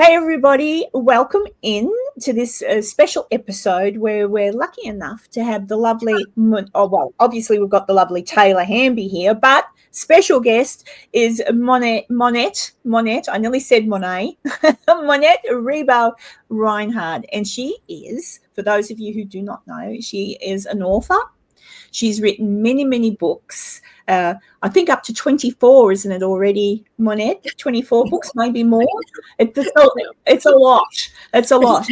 Hey everybody, welcome in to this special episode where we're lucky enough to have the lovely, obviously we've got the lovely Taylor Hamby here, but special guest is Monette, I nearly said Monet, Monette Bebow-Reinhard, and she is, for those of you who do not know, she is an author. She's written many, many books. I think up to 24, isn't it already, Monette? 24 books, maybe more. It's a lot. It's a lot. It's a lot.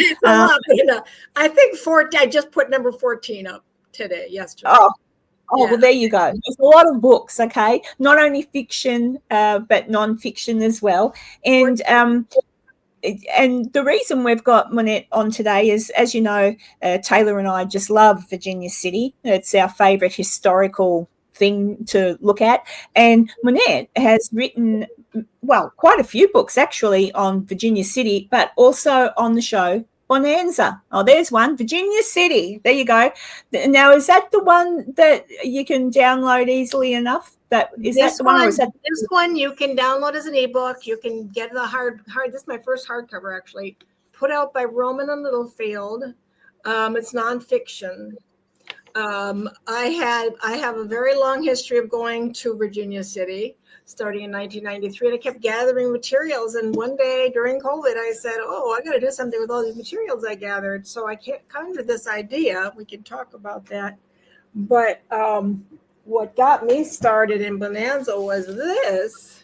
I think 14. I just put number 14 up yesterday. Yeah. Well, there you go. There's a lot of books, okay? Not only fiction, but non-fiction as well. And the reason we've got Monette on today is, as you know, Taylor and I just love Virginia City. It's our favourite historical thing to look at. And Monette has written, quite a few books actually on Virginia City, but also on the show Bonanza. Oh, there's one, Virginia City. There you go. Now, is that the one that you can download easily enough? This one you can download as an ebook. You can get the hard. This is my first hardcover, actually, put out by Rowman and Littlefield. It's nonfiction. I have a very long history of going to Virginia City, starting in 1993, and I kept gathering materials. And one day during COVID, I said, I got to do something with all these materials I gathered. So I conjured this idea. We can talk about that. But what got me started in Bonanza was this,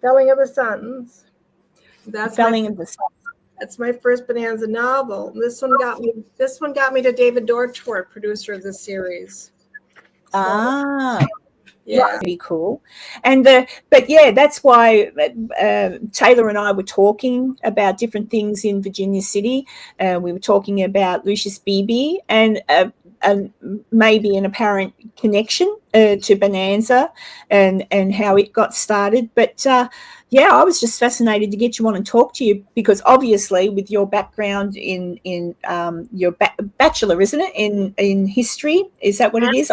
Felling of the Suns. That's my first Bonanza novel. This one got me to David Dortort, producer of the series. Yeah, pretty cool. And that's why Taylor and I were talking about different things in Virginia City. We were talking about Lucius Beebe and maybe an apparent connection to Bonanza and how it got started. But I was just fascinated to get you on and talk to you, because obviously with your background in your bachelor, isn't it, in history? Is that what it is?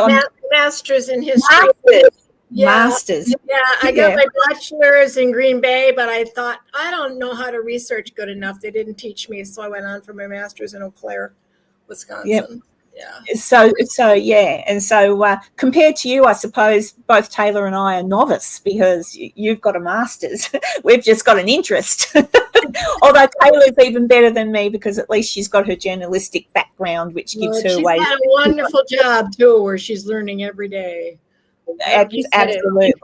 Master's in history. Masters. Yeah, I got my bachelor's in Green Bay, but I thought, I don't know how to research good enough. They didn't teach me, so I went on for my master's in Eau Claire, Wisconsin. Yep. Yeah. So compared to you, I suppose both Taylor and I are novice, because you've got a master's. We've just got an interest. Although Taylor's even better than me, because at least she's got her journalistic background, which gives her way. She's got a wonderful job too, where she's learning every day. Absolutely.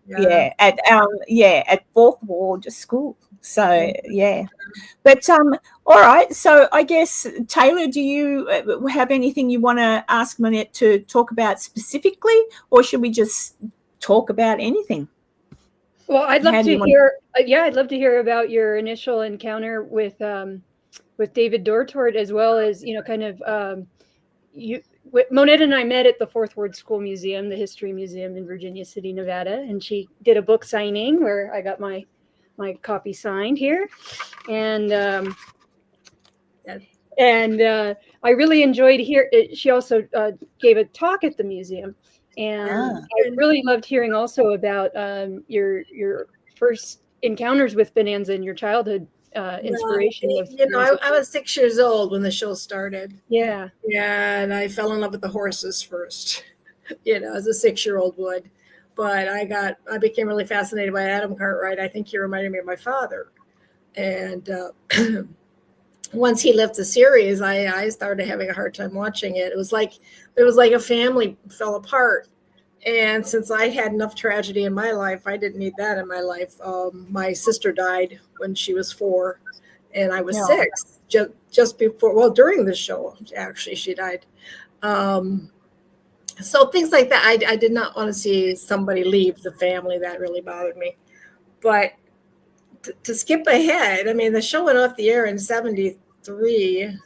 Yeah. At Fourth Ward School. So but all right. So I guess, Taylor, do you have anything you want to ask Monette to talk about specifically, or should we just talk about anything? Well, I'd love to hear. I'd love to hear about your initial encounter with David Dortort, as well as Monette and I met at the Fourth Ward School Museum, the History Museum in Virginia City, Nevada, and she did a book signing where I got my copy signed here, and I really enjoyed she also gave a talk at the museum, and I really loved hearing also about your first encounters with Bonanza and your childhood inspiration. I was 6 years old when the show started. Yeah, and I fell in love with the horses first, as a 6-year-old would. But I became really fascinated by Adam Cartwright. I think he reminded me of my father. And once he left the series, I started having a hard time watching it. It was like a family fell apart. And since I had enough tragedy in my life, I didn't need that in my life. My sister died when she was 4, and I was 6. Just before, during the show, actually, she died. So things like that, I did not want to see somebody leave the family. That really bothered me. But to skip ahead, the show went off the air in 1973,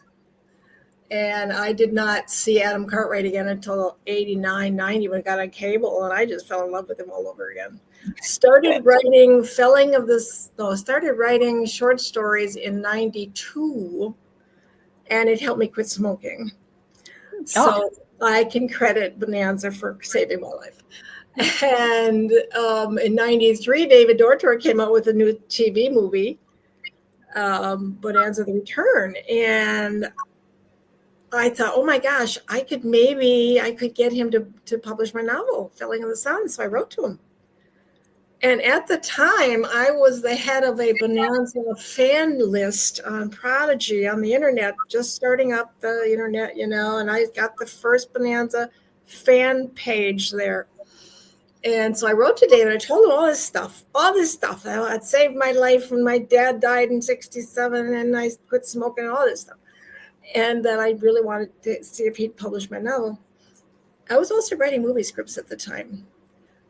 and I did not see Adam Cartwright again until 1989, 1990 when it got on cable, and I just fell in love with him all over again. Started writing short stories in 1992, and it helped me quit smoking. So I can credit Bonanza for saving my life. And in 1993, David Dortort came out with a new TV movie Bonanza the Return. And I thought, oh my gosh, I could get him to publish my novel, Filling in the Sun. So I wrote to him. And at the time, I was the head of a Bonanza fan list on Prodigy on the internet, just starting up the internet, and I got the first Bonanza fan page there. And so I wrote to David. I told him all this stuff. I'd saved my life when my dad died in 1967, and I quit smoking and all this stuff. And that I really wanted to see if he'd publish my novel. I was also writing movie scripts at the time.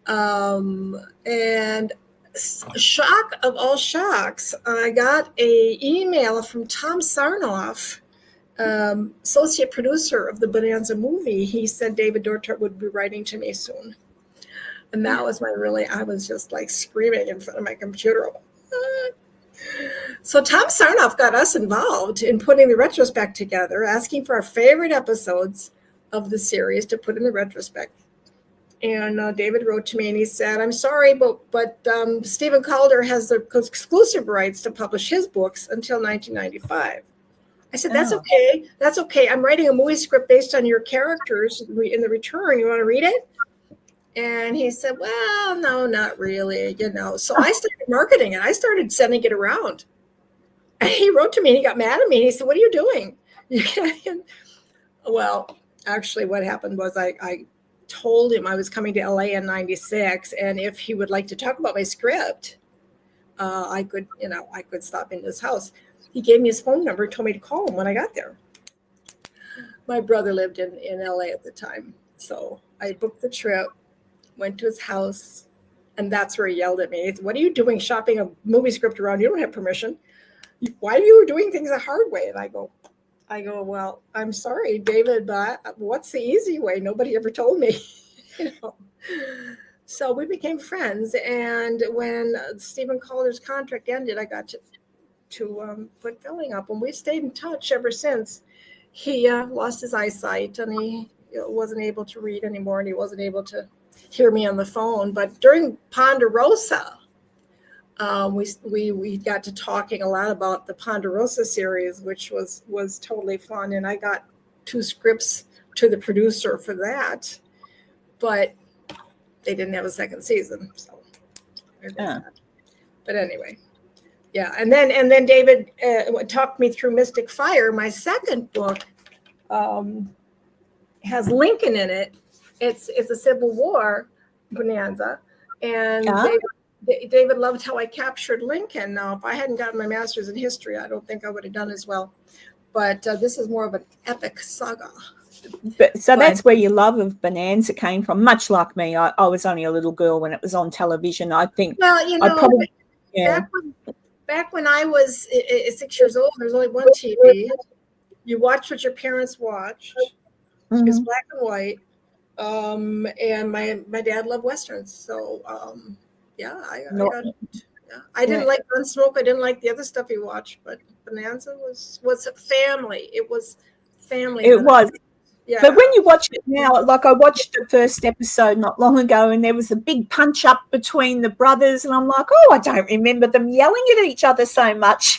And shock of all shocks, I got a email from Tom Sarnoff, associate producer of the Bonanza movie. He said David Dortart would be writing to me soon. And that was I was just like screaming in front of my computer. So Tom Sarnoff got us involved in putting the retrospect together, asking for our favorite episodes of the series to put in the retrospect. And David wrote to me and he said, I'm sorry, but Stephen Calder has the exclusive rights to publish his books until 1995. I said, that's okay. That's okay. I'm writing a movie script based on your characters in The Return. You want to read it? And he said, well, no, not really, So I started marketing it. I started sending it around. And he wrote to me and he got mad at me. And he said, what are you doing? Well, actually what happened was I told him I was coming to LA in 96. And if he would like to talk about my script, I could stop in his house. He gave me his phone number, told me to call him when I got there. My brother lived in LA at the time. So I booked the trip, went to his house, and that's where he yelled at me. What are you doing shopping a movie script around? You don't have permission. Why are you doing things the hard way? And I go, well, I'm sorry, David, but what's the easy way? Nobody ever told me. So we became friends. And when Stephen Calder's contract ended, I got to put Filling up. And we stayed in touch ever since. He lost his eyesight and he wasn't able to read anymore and he wasn't able to hear me on the phone. But during Ponderosa, we got to talking a lot about the Ponderosa series, which was totally fun. And I got 2 scripts to the producer for that, but they didn't have a second season. So, but anyway, yeah. And then David talked me through Mystic Fire. My second book has Lincoln in it. It's a Civil War bonanza, and David loved how I captured Lincoln. Now, if I hadn't gotten my master's in history, I don't think I would have done as well. But this is more of an epic saga. So that's where your love of Bonanza came from. Much like me, I was only a little girl when it was on television. I think. Well, back when I was 6 years old, there was only one TV. You watched what your parents watched. Mm-hmm. It's black and white. And my dad loved Westerns. So, I didn't like Gunsmoke. I didn't like the other stuff he watched, but Bonanza was a family. It was family. It was. Yeah. But when you watch it now, like I watched the first episode not long ago, and there was a big punch up between the brothers, and I'm like, I don't remember them yelling at each other so much.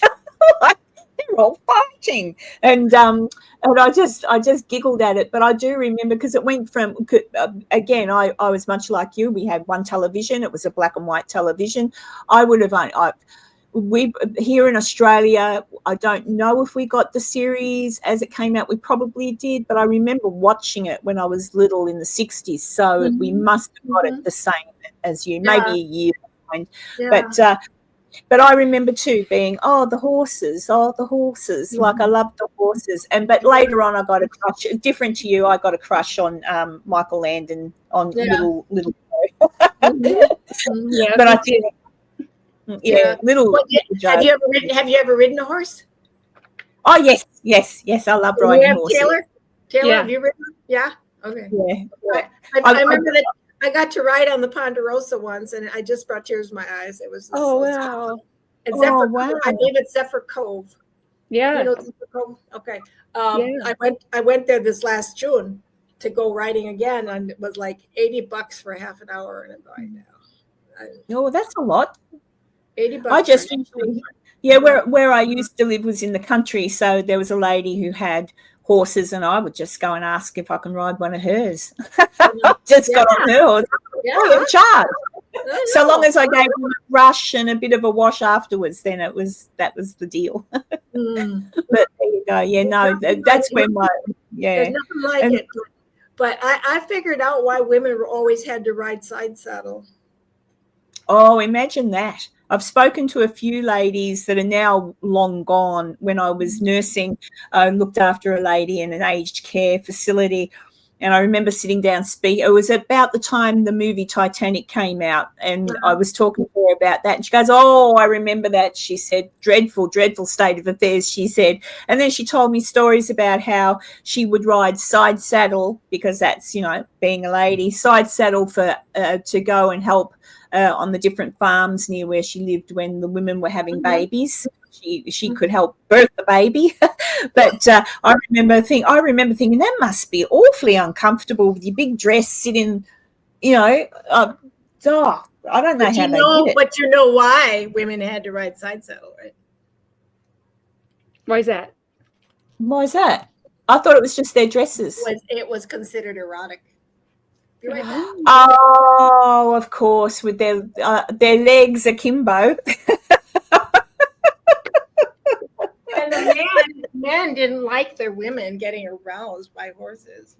Like, they're all fighting, and I just giggled at it. But I do remember because it went from again. I was much like you. We had one television. It was a black and white television. I would have we here in Australia, I don't know if we got the series as it came out. We probably did, but I remember watching it when I was little in the 60s. So we must have got it the same as you, maybe a year behind. Yeah. But I remember too being, the horses. Like I loved the horses. But later on I got a crush, different to you, I got a crush on Michael Landon on Little Boy. But I think little. Have you ever ridden a horse? Oh yes. I love riding horses. Taylor, have you ridden? Yeah. Okay. Yeah. I remember that I got to ride on the Ponderosa once, and I just brought tears to my eyes. It was wow. And Zephyr Cove. I named it Zephyr Cove. Yeah. You know Zephyr Cove? Okay. I went there this last June to go riding again, and it was like $80 for half an hour, and I'm going now. That's a lot. $80. I just usually, where I used to live was in the country, so there was a lady who had horses, and I would just go and ask if I can ride one of hers. Just got on her horse. Yeah, charge. So long as I gave them a brush and a bit of a wash afterwards, then that was the deal. But there you go. Yeah, no, that's where there's nothing like it. But I figured out why women always had to ride side saddle. Oh, imagine that. I've spoken to a few ladies that are now long gone. When I was nursing, I looked after a lady in an aged care facility. And I remember sitting down speaking. It was about the time the movie Titanic came out, and I was talking to her about that. And she goes, "Oh, I remember that." She said, "Dreadful, dreadful state of affairs," she said. And then she told me stories about how she would ride side saddle, because that's, being a lady, side saddle for to go and help on the different farms near where she lived when the women were having babies. She could help birth the baby. But I remember thinking that must be awfully uncomfortable with your big dress sitting, I don't know how they did it. But you know why women had to ride side saddle, right? Why is that? I thought it was just their dresses. It was considered erotic. Right. Oh, of course, with their legs akimbo. And the men didn't like their women getting aroused by horses.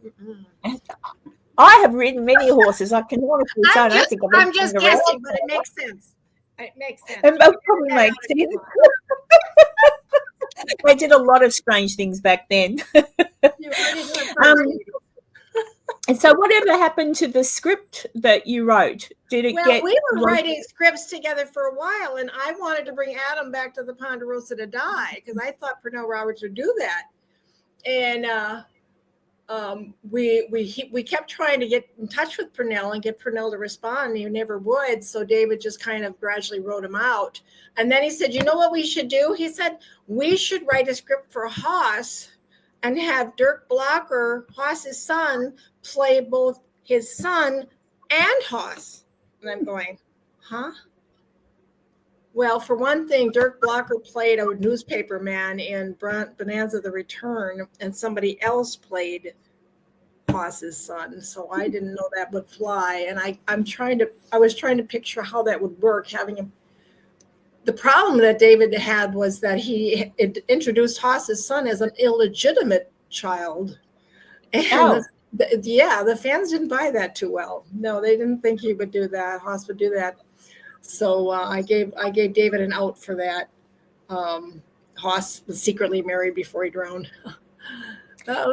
I have ridden many horses. I can honestly say I'm just guessing, but it makes sense. It makes sense. It probably makes sense. They did a lot of strange things back then. And so whatever happened to the script that you wrote? We were writing scripts together for a while, and I wanted to bring Adam back to the Ponderosa to die, because I thought Pernell Roberts would do that. And we kept trying to get in touch with Pernell and get Pernell to respond, and he never would. So David just kind of gradually wrote him out. And then he said, "You know what we should do?" He said, "We should write a script for Haas and have Dirk Blocker, Haas's son, play both his son and Haas." And I'm going, huh? Well, for one thing, Dirk Blocker played a newspaper man in Bonanza the Return, and somebody else played Haas's son. So I didn't know that would fly. And I was trying to picture how that would work, having him. The problem that David had was that he introduced Haas's son as an illegitimate child. And the fans didn't buy that too well. No, they didn't think he would do that. Haas would do that. So I gave David an out for that. Haas was secretly married before he drowned.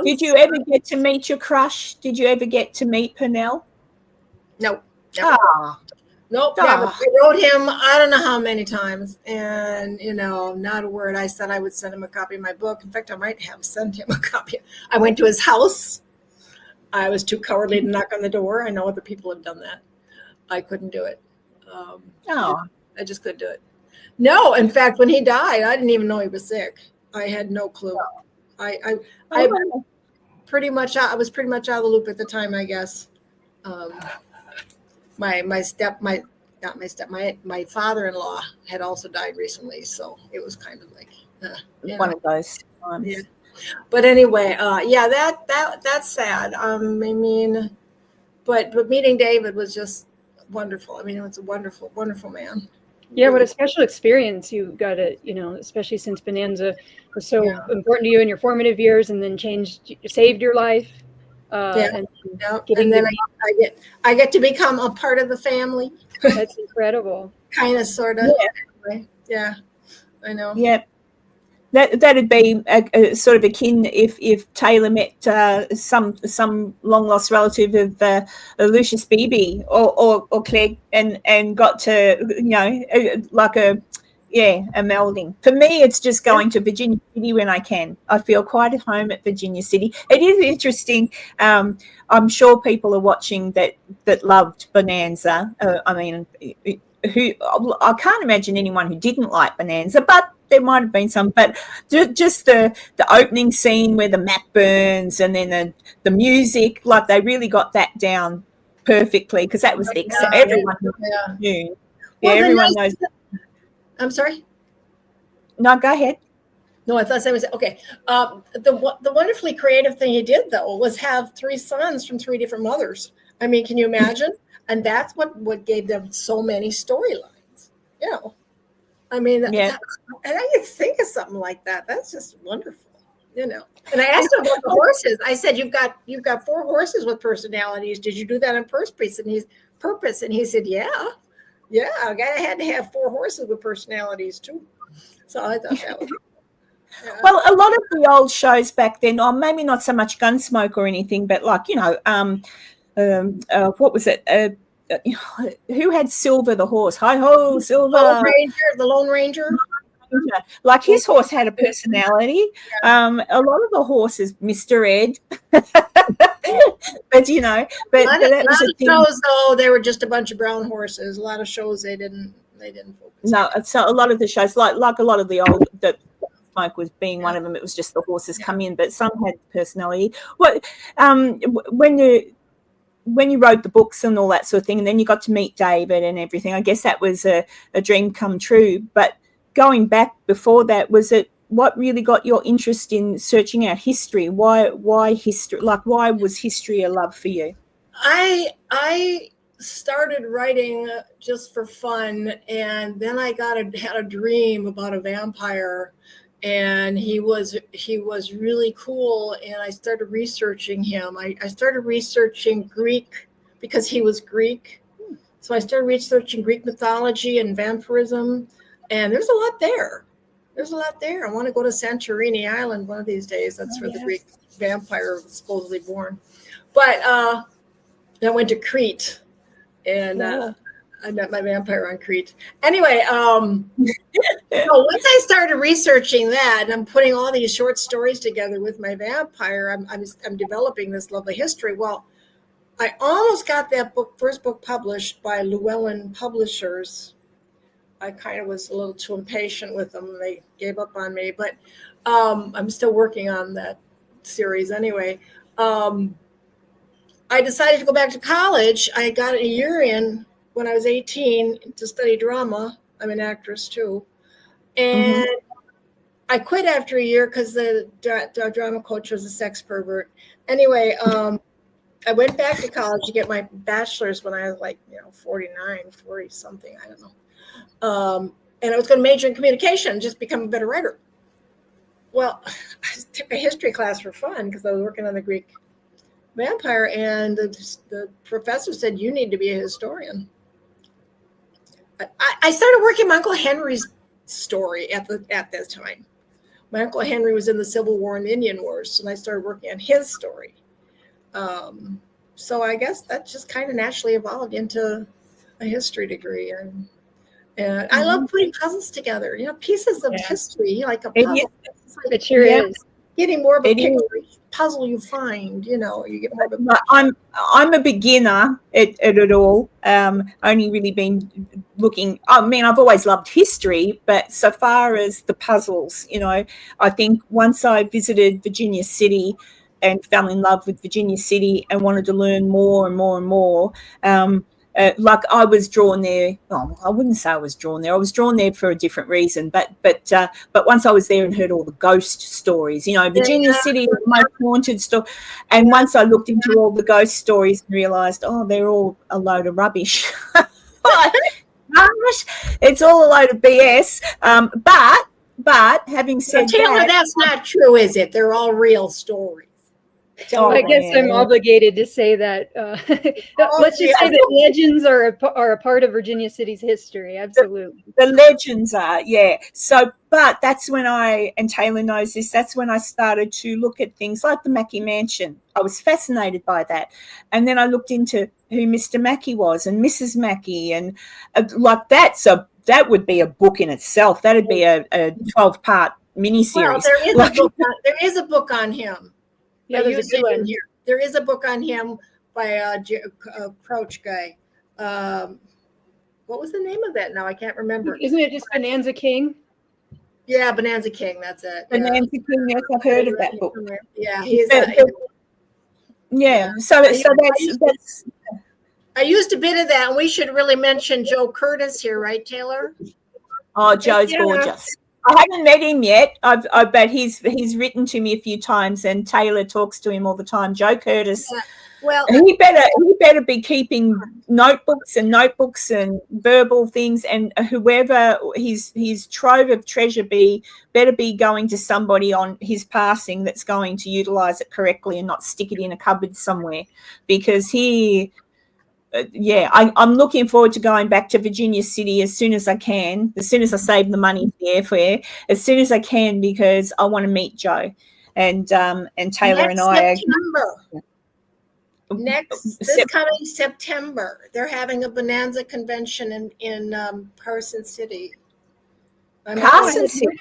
Did you ever get to meet your crush? Did you ever get to meet Pernell? No. Nope, never. I wrote him I don't know how many times, and not a word. I said I would send him a copy of my book. In fact, I might have sent him a copy. I went to his house. I was too cowardly to knock on the door. I know other people have done that. I couldn't do it. I just couldn't do it. No, in fact, when he died, I didn't even know he was sick. I had no clue. I was pretty much out of the loop at the time, I guess. My father-in-law had also died recently, so it was kind of like one of those times. Yeah. But anyway, that's sad. But meeting David was just wonderful. I mean, it was a wonderful, wonderful man. Yeah, what a special experience you got to, especially since Bonanza was so important to you in your formative years, and then saved your life. And then I get to become a part of the family. That's incredible. Kind of, sort of. Anyway. Yeah, I know. Yeah, that'd be sort of akin if Taylor met some long lost relative of Lucius Beebe or Clegg and got to like a melding. For me, it's just going to Virginia City when I can. I feel quite at home at Virginia City. It is interesting. I'm sure people are watching that loved Bonanza. I can't imagine anyone who didn't like Bonanza, but there might have been some. But just the opening scene where the map burns, and then the music, like they really got that down perfectly, because that was everyone knew. Yeah, everyone knows. I'm sorry? No, go ahead. No, I thought I was okay. The wonderfully creative thing he did, though, was have 3 sons from 3 different mothers. I mean, can you imagine? And that's what gave them so many storylines. You know, I mean, and I could think of something like that. That's just wonderful. You know. And I asked him about the horses. I said, "You've got 4 horses with personalities. Did you do that on purpose?" And he said, "Yeah, I had to have 4 horses with personalities too." So I thought that was. Yeah. Well, a lot of the old shows back then, or maybe not so much Gunsmoke or anything, but like, what was it? Who had Silver the horse? Hi ho, Silver. The Lone Ranger. Like his horse had a personality. A lot of the horses, Mr. Ed, but a lot of shows though they were just a bunch of brown horses. A lot of shows they didn't focus. No, so a lot of the shows, like a lot of the old that. Smoke was being one of them. It was just the horses come in, but some had personality. What when you wrote the books and all that sort of thing, and then you got to meet David and everything, I guess that was a dream come true. But going back before that, was it what really got your interest in searching out history? Why history? Like, why was history a love for you? I started writing just for fun, and then I had a dream about a vampire. And he was really cool, and I started researching him. I started researching Greek because he was Greek. So I started researching Greek mythology and vampirism, and there's a lot there. I want to go to Santorini Island one of these days. That's where the Greek vampire was supposedly born. But I went to Crete, and I met my vampire on Crete. Anyway, so once I started researching that, and I'm putting all these short stories together with my vampire, I'm developing this lovely history. Well, I almost got that first book published by Llewellyn Publishers. I kind of was a little too impatient with them. They gave up on me, but I'm still working on that series anyway. I decided to go back to college. I got a year in when I was 18 to study drama. I'm an actress too. And I quit after a year because the drama coach was a sex pervert. Anyway, I went back to college to get my bachelor's when I was 49, 40 something, I don't know. And I was going to major in communication and just become a better writer. Well, I took a history class for fun because I was working on the Greek vampire, and the professor said, "You need to be a historian." I started working my Uncle Henry's story at this time. My Uncle Henry was in the Civil War and the Indian Wars, and I started working on his story. So I guess that just kind of naturally evolved into a history degree. And I love putting puzzles together, pieces of history, like a puzzle. It sure is. Getting more of a picture puzzle you find, you get more of a I'm a beginner at it all. Only really been looking. I mean, I've always loved history, but so far as the puzzles, I think once I visited Virginia City and fell in love with Virginia City and wanted to learn more and more and more. Like I was drawn there. Well, I wouldn't say I was drawn there. I was drawn there for a different reason. But once I was there and heard all the ghost stories, Virginia City, the most haunted story. And once I looked into all the ghost stories and realised, they're all a load of rubbish. It's all a load of BS. But having said Taylor, that's not true, is it? They're all real stories. I guess I'm obligated to say that. Let's just say that legends are a part of Virginia City's history. Absolutely, the legends are, yeah. So, but that's when and Taylor knows this. That's when I started to look at things like the Mackey Mansion. I was fascinated by that, and then I looked into who Mr. Mackey was and Mrs. Mackey, and like that. So that would be a book in itself. That'd be a 12-part miniseries. Well, there is a book on him. Yeah, there's a good one here. There is a book on him by a Crouch guy. What was the name of that? Now I can't remember. Isn't it just Bonanza King? Yeah, Bonanza King. That's it. Bonanza King. Yes, I've heard of that book. Yeah, he's. Yeah. So that's. I used a bit of that, and we should really mention Joe Curtis here, right, Taylor? Oh, Joe's gorgeous. I haven't met him yet, but he's written to me a few times, and Taylor talks to him all the time. Joe Curtis. Yeah. Well, he better be keeping notebooks and verbal things, and whoever his trove of treasure better be going to somebody on his passing that's going to utilize it correctly and not stick it in a cupboard somewhere, because I'm looking forward to going back to Virginia City as soon as I can, as soon as I save the money for the airfare, as soon as I can, because I want to meet Joe and Taylor and I. This coming September, they're having a Bonanza convention in Carson City. Carson City.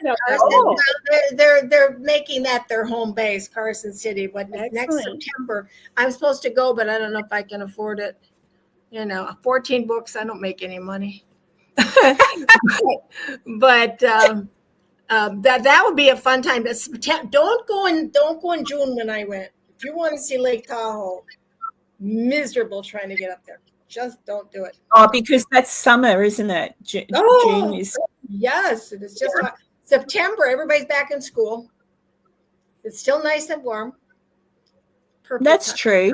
They're making that their home base, Carson City. But next September, I'm supposed to go, but I don't know if I can afford it. 14 books, I don't make any money. But that would be a fun time. Don't go in June when I went. If you want to see Lake Tahoe, miserable trying to get up there. Just don't do it. Oh, because that's summer, isn't it? June is. Yes, it is just September. Everybody's back in school. It's still nice and warm. Perfect. That's true.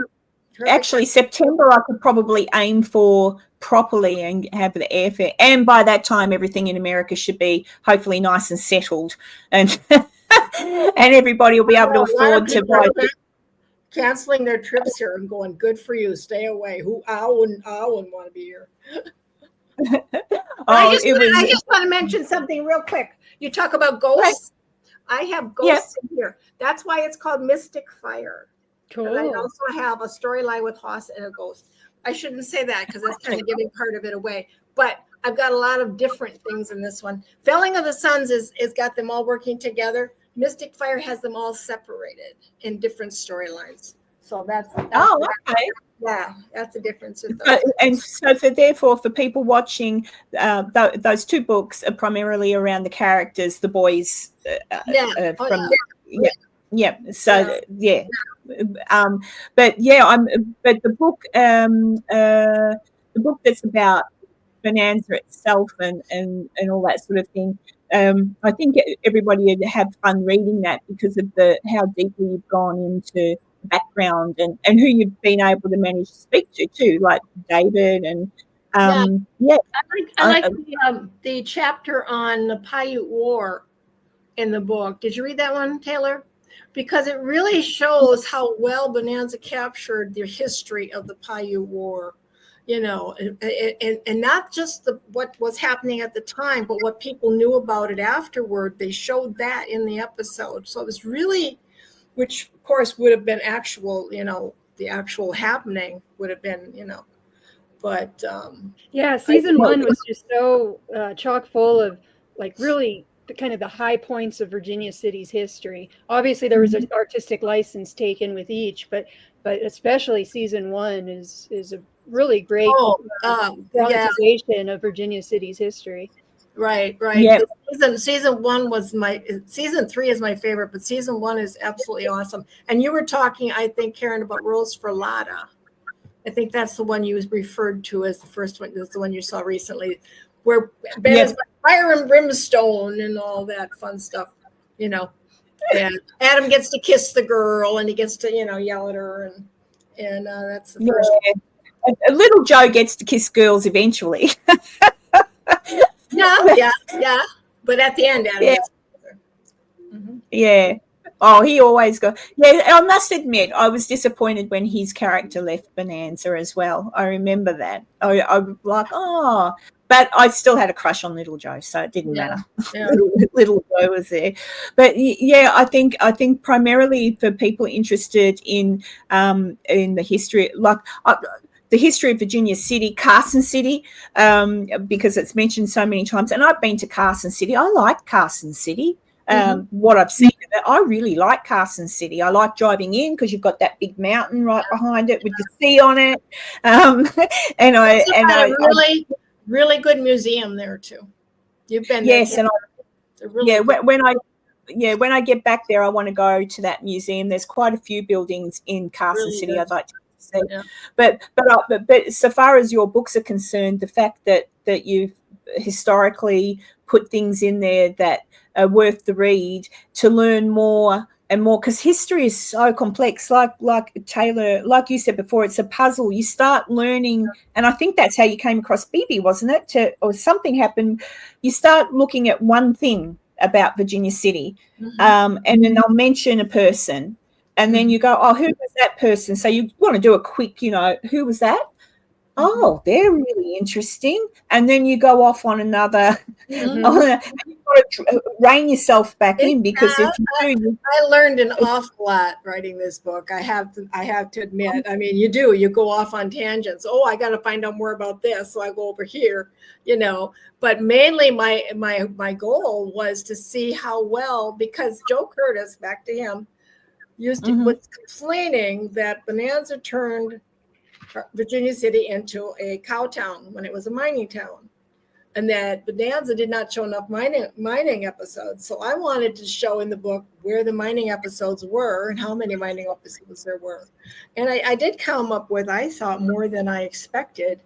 Actually, September I could probably aim for properly and have the airfare, and by that time everything in America should be hopefully nice and settled, and everybody will be able to afford to buy. Canceling their trips here and going, good for you, stay away. I wouldn't want to be here. I just want to mention something real quick. You talk about ghosts. Right. I have ghosts in here. That's why it's called Mystic Fire. Cool. And I also have a storyline with Hoss and a ghost. I shouldn't say that because that's kind of giving part of it away. But I've got a lot of different things in this one. Felling of the Suns is got them all working together. Mystic Fire has them all separated in different storylines. So that's okay. Yeah, that's the difference with those. And so therefore for people watching, those two books are primarily around the characters, the boys. But the book that's about Bonanza itself and all that sort of thing. I think everybody would have fun reading that because of how deeply you've gone into background and who you've been able to manage to speak to too, like David and I like the chapter on the Paiute War in the book. Did you read that one, Taylor? Because it really shows how well Bonanza captured the history of the Paiute War, and not just what was happening at the time, but what people knew about it afterward. They showed that in the episode. So it was really, which of course would have been actual, the actual happening would have been, but. Season 1 was just so chock full of really the kind of the high points of Virginia City's history. Obviously there was an artistic license taken with each, but especially season 1 is a really great dramatization of Virginia City's history. Right. Yeah. Season 1 was season 3 is my favorite, but season 1 is absolutely awesome. And you were talking, I think, Karen, about Rose Ferlata. I think that's the one you referred to as the first one. That's the one you saw recently, where Ben is like fire and brimstone and all that fun stuff, And Adam gets to kiss the girl, and he gets to, yell at her, and that's the first one. Little Joe gets to kiss girls eventually. Yeah. But at the end, Adam gets to kiss her. Mm-hmm. Yeah. Oh, he always goes. Yeah, I must admit, I was disappointed when his character left Bonanza as well. I remember that. I was like, but I still had a crush on Little Joe, so it didn't matter. Yeah. Little Joe was there. But I think primarily for people interested in the history, the history of Virginia City, Carson City, because it's mentioned so many times. And I've been to Carson City. I like Carson City. What I've seen of it, I really like Carson City. I like driving in because you've got that big mountain right behind it with the sea on it. Really good museum there too. You've been there. Yes, and when I get back there, I want to go to that museum. There's quite a few buildings in Carson City I'd like to see. Yeah. But so far as your books are concerned, the fact that you've historically put things in there that are worth the read to learn more and more, because history is so complex. Like Taylor, like you said before, it's a puzzle. You start learning, and I think that's how you came across BB, wasn't it? Or something happened. You start looking at one thing about Virginia City, and then they'll mention a person, and then you go, oh, who was that person? So you want to do a quick, who was that? Oh, they're really interesting. And then you go off on another. You've got to rein yourself back in, because if you do, I learned an awful lot writing this book. I have to admit. I mean, you go off on tangents. Oh, I got to find out more about this, so I go over here. But mainly my goal was to see how well, because Joe Curtis, back to him, was complaining that Bonanza turned Virginia City into a cow town when it was a mining town, and that Bonanza did not show enough mining episodes. So I wanted to show in the book where the mining episodes were and how many mining episodes there were. And I did come up with, I thought, more than I expected.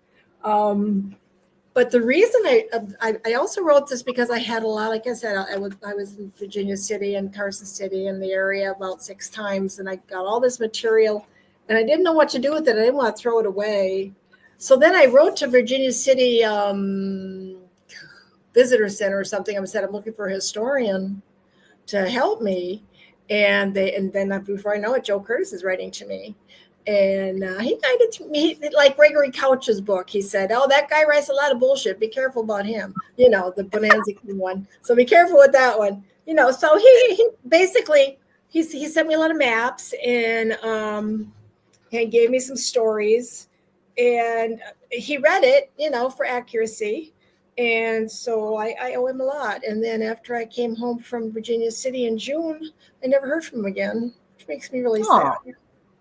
But the reason I also wrote this because I had a lot, like I said, I was in Virginia City and Carson City in the area about 6 times, and I got all this material. And I didn't know what to do with it. I didn't want to throw it away. So then I wrote to Virginia City Visitor Center or something. I said, I'm looking for a historian to help me. And then before I know it, Joe Curtis is writing to me. And he guided to me, like Gregory Couch's book. He said, oh, that guy writes a lot of bullshit. Be careful about him. The Bonanza one. So be careful with that one. So he basically, he sent me a lot of maps and gave me some stories, and he read it, for accuracy. And so I owe him a lot. And then after I came home from Virginia City in June, I never heard from him again, which makes me really sad.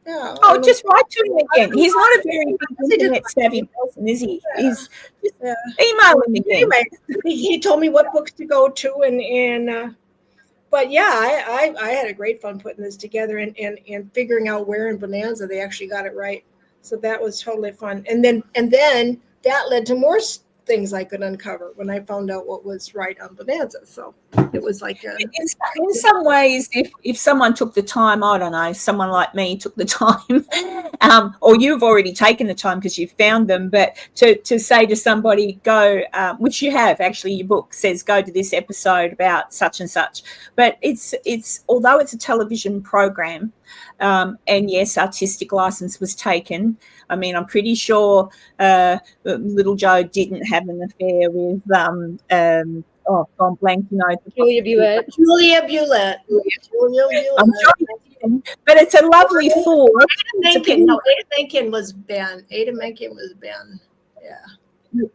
Yeah. Oh, just write to him again. He's not a very internet savvy person, is he? Yeah. He's just email him again. Anyway, he told me what books to go to, and but yeah, I had a great fun putting this together and figuring out where in Bonanza they actually got it right. So that was totally fun. And then that led to more things I could uncover when I found out what was right on Bonanza. So it was like in some ways, if someone took the time, I don't know, someone like me took the time, or you've already taken the time because you found them, but to say to somebody, go, which you have actually, your book says go to this episode about such and such, but it's although it's a television program, and yes, artistic license was taken. I mean, I'm pretty sure little Joe didn't have an affair with gone blank, Julia Bulett. I'm sure he didn't, but it's a lovely thought. Ada Menken was Ben. Ada Menken was Ben. Yeah.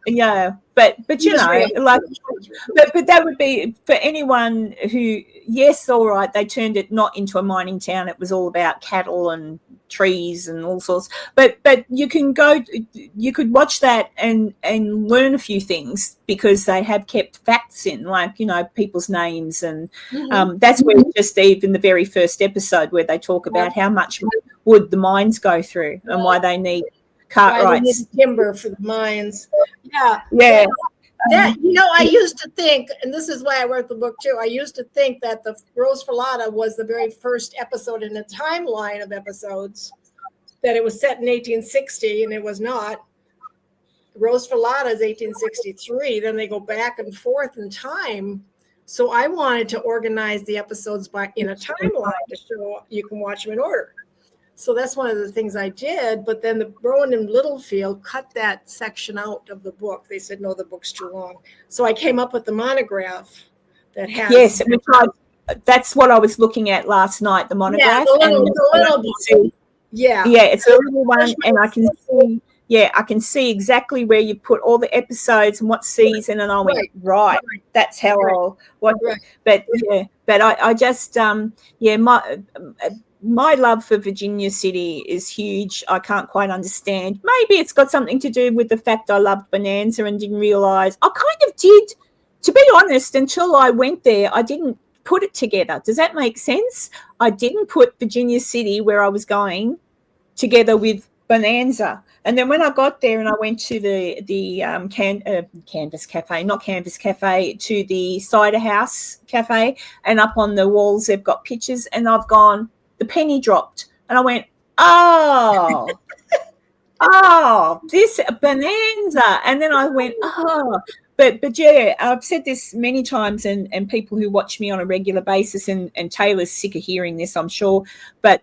Yeah, but but that would be for anyone who, yes, all right, they turned it not into a mining town. It was all about cattle and trees and all sorts. But you could watch that and learn a few things, because they have kept facts in, like, people's names, and that's where just even the very first episode where they talk about how much wood the mines go through and why they need Cartwrights. Timber for the mines. Yeah. That, I used to think, and this is why I wrote the book too, I used to think that the Rose Filata was the very first episode in a timeline of episodes, that it was set in 1860, and it was not. Rose Filata is 1863, then they go back and forth in time. So I wanted to organize the episodes in a timeline to show you can watch them in order. So that's one of the things I did. But then the Rowan and Littlefield cut that section out of the book. They said, no, the book's too long. So I came up with the monograph that has. Yes, that's what I was looking at last night, the monograph. Yeah, it's a little one, and I can see. Yeah, I can see exactly where you put all the episodes and what season, and I went, right. That's how But I just my love for Virginia City is huge. I can't quite understand. Maybe it's got something to do with the fact I loved Bonanza and didn't realize. I kind of did, to be honest, until I went there. I didn't put it together. Does that make sense? I didn't put Virginia City, where I was going, together with Bonanza. And then when I got there and I went to the Canvas Cafe, not Canvas Cafe, to the Cider House Cafe, and up on the walls they've got pictures, and I've gone, the penny dropped. And I went, oh, this Bonanza. And then I went, But yeah, I've said this many times, and people who watch me on a regular basis, and Taylor's sick of hearing this, I'm sure, but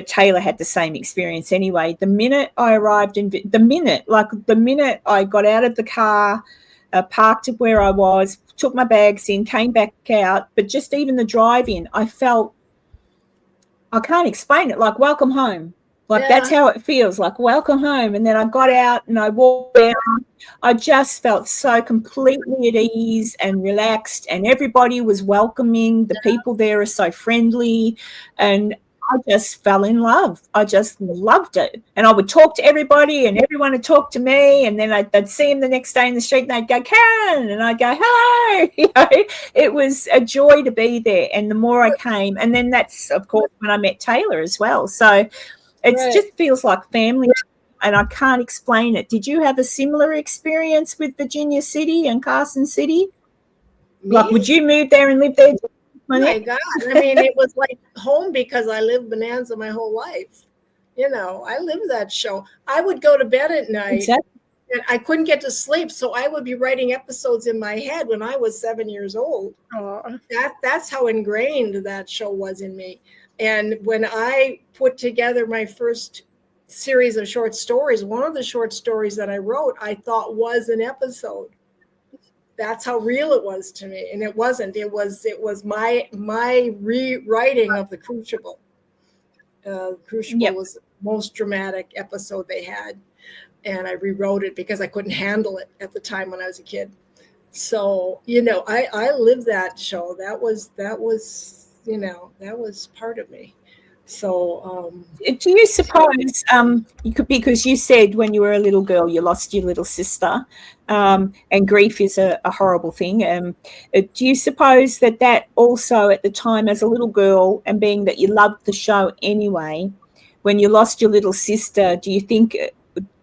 Taylor had the same experience anyway. The minute I arrived the minute I got out of the car, parked at where I was, took my bags in, came back out, but just even the drive in, I felt, I can't explain it, like welcome home. Like that's how it feels, like welcome home. And then I got out and I walked down. I just felt so completely at ease and relaxed, and everybody was welcoming. The people there are so friendly, and I just fell in love. I just loved it. And I would talk to everybody, and everyone would talk to me, and then I'd see them the next day in the street, and they'd go, Karen, and I'd go, hello. You know, it was a joy to be there. And the more I came, and then that's, of course, when I met Taylor as well. So it just feels like family, and I can't explain it. Did you have a similar experience with Virginia City and Carson City? Me? Like, would you move there and live there? Oh my God. I mean, it was like home, because I lived Bonanza my whole life. You know, I lived that show. I would go to bed at night, and I couldn't get to sleep, so I would be writing episodes in my head when I was 7 years old. That's how ingrained that show was in me. And when I put together my first series of short stories, one of the short stories that I wrote, I thought was an episode. That's how real it was to me. And it wasn't. It was my rewriting of the Crucible. Crucible was the most dramatic episode they had. And I rewrote it because I couldn't handle it at the time when I was a kid. So, you know, I lived that show. That was, you know, that was part of me. So do you suppose you could, because you said when you were a little girl you lost your little sister, and grief is a horrible thing, do you suppose that also at the time as a little girl, and being that you loved the show anyway, when you lost your little sister, do you think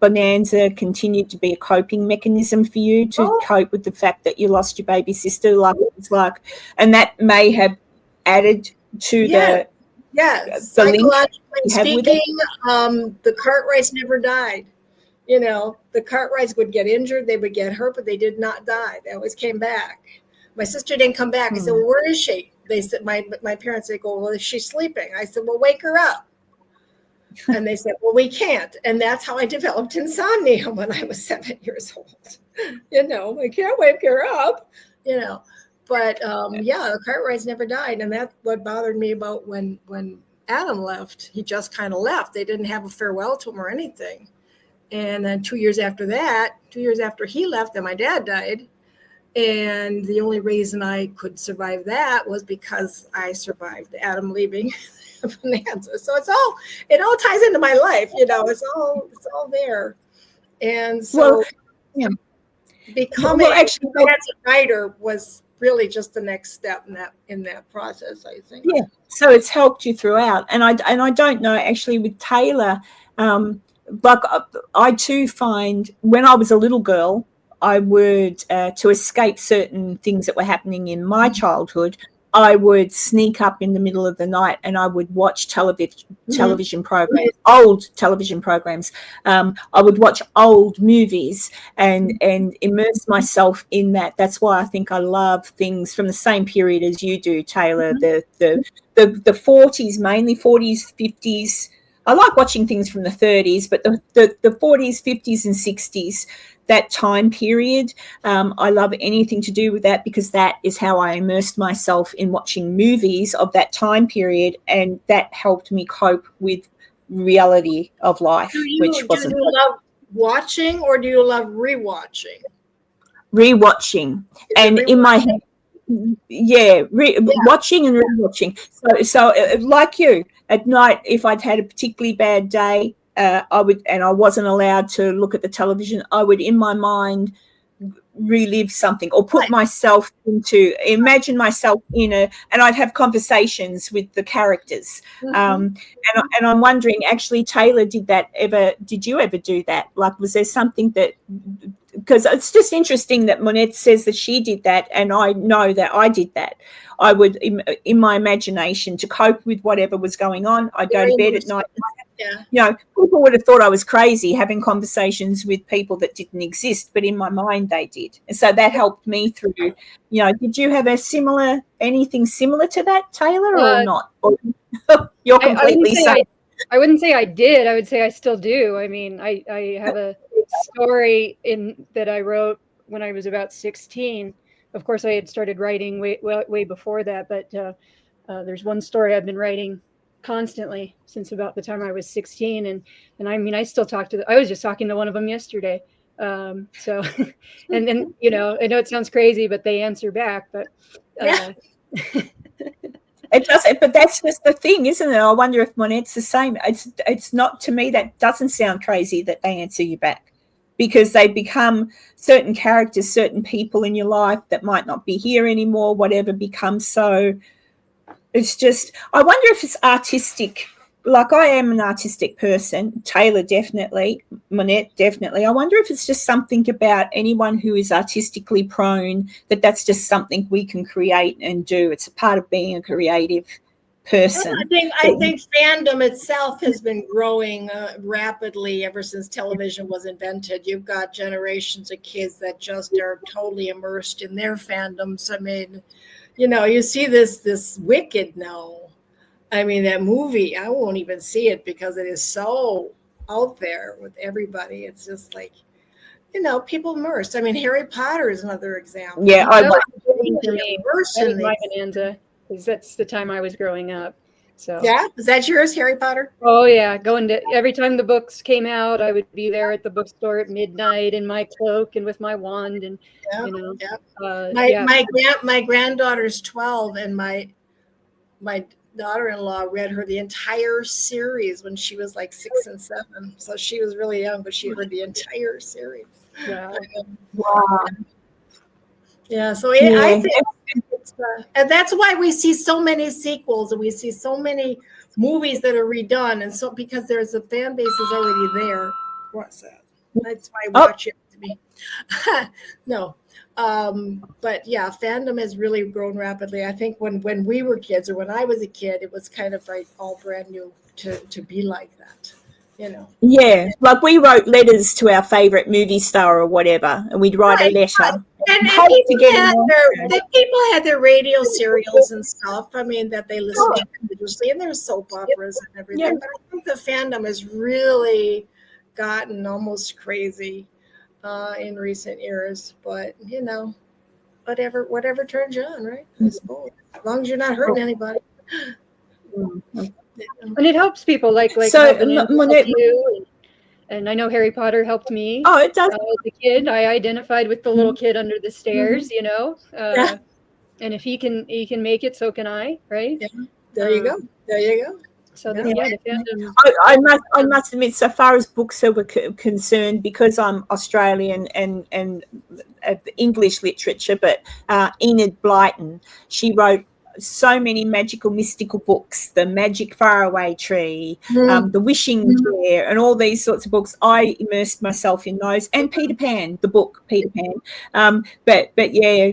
Bonanza continued to be a coping mechanism for you to cope with the fact that you lost your baby sister? Like, it's like, and that may have added to the psychologically speaking, the Cartwrights never died. You know, the Cartwrights would get injured, they would get hurt, but they did not die. They always came back. My sister didn't come back. I said, well, where is she? They said, my parents, they go, well, is she sleeping? I said, well, wake her up. And they said, well, we can't. And that's how I developed insomnia when I was 7 years old. You know, I can't wake her up, you know. But the Cartwrights never died, and that's what bothered me about when Adam left. He just kind of left. They didn't have a farewell to him or anything. And then 2 years after he left, then my dad died. And the only reason I could survive that was because I survived Adam leaving Bonanza. So it all ties into my life, you know. It's all there. And so becoming a writer was really just the next step in that process, I think. Yeah. So it's helped you throughout. And I don't know, actually, with Taylor, like I too find when I was a little girl, I would to escape certain things that were happening in my childhood, I would sneak up in the middle of the night and I would watch television programs, old television programs. I would watch old movies and immerse myself in that. That's why I think I love things from the same period as you do, Taylor. The 40s, mainly 40s, 50s. I like watching things from the 30s, but the 40s, 50s, and 60s. That time period, I love anything to do with that, because that is how I immersed myself in watching movies of that time period, and that helped me cope with reality of life. Do you love watching, or do you love rewatching? Rewatching, and in my head, watching and rewatching. So like you, at night, if I'd had a particularly bad day, I would, and I wasn't allowed to look at the television, I would in my mind relive something or put myself imagine myself and I'd have conversations with the characters. And I'm wondering, actually, Taylor, did you ever do that? Like, was there something that, because it's just interesting that Monette says that she did that, and I know that I did that. I would, in my imagination, to cope with whatever was going on, I'd go to bed at night. Yeah. People would have thought I was crazy having conversations with people that didn't exist, but in my mind they did. And so that helped me through, did you have anything similar to that, Taylor, or not? Or you're completely I wouldn't say I did. I would say I still do. I mean, I have a story that I wrote when I was about 16. Of course, I had started writing way before that, but there's one story I've been writing constantly since about the time I was 16. And I mean, I still talk to I was just talking to one of them yesterday. So, and then, I know it sounds crazy, but they answer back, but it doesn't, but that's just the thing, isn't it? I wonder if Monette's the same. It's not, to me, that doesn't sound crazy that they answer you back, because they become certain characters, certain people in your life that might not be here anymore, whatever becomes so. It's just, I wonder if it's artistic. Like, I am an artistic person. Taylor, definitely. Monette, definitely. I wonder if it's just something about anyone who is artistically prone, that's just something we can create and do. It's a part of being a creative person. I think fandom itself has been growing rapidly ever since television was invented. You've got generations of kids that just are totally immersed in their fandoms. I mean, you see this Wicked now. I mean, that movie, I won't even see it because it is so out there with everybody. It's just like, people immersed. I mean, Harry Potter is another example. Yeah, I was my Bonanza, because that's the time I was growing up. So yeah, is that yours, Harry Potter? Oh yeah, going to every time the books came out, I would be there at the bookstore at midnight in my cloak and with my wand, and my granddaughter's 12, and my daughter-in-law read her the entire series when she was like 6 and 7. So she was really young, but she read the entire series. Wow. Yeah, so I think and that's why we see so many sequels and we see so many movies that are redone, and so because there's a fan base is already there. What's that? That's why I watch it to me. No. But yeah, fandom has really grown rapidly. I think when we were kids, or when I was a kid, it was kind of like all brand new to be like that. Yeah, like we wrote letters to our favorite movie star or whatever, and we'd write a letter. And people had their radio serials and stuff. I mean, that they listened to religiously, and there's soap operas and everything. Yeah. But I think the fandom has really gotten almost crazy in recent years. But whatever turns you on, right? I suppose, as long as you're not hurting anybody. And it helps people like so Monette, and I know Harry Potter helped me. Oh, it does. As a kid, I identified with the little kid under the stairs, and if he can make it, so can I, right? Yeah. There you go. So I must admit, so far as books are concerned, because I'm Australian and English literature, but Enid Blyton, she wrote so many magical, mystical books, The Magic Faraway Tree, The Wishing Chair, and all these sorts of books. I immersed myself in those, and Peter Pan, the book Peter Pan. But yeah,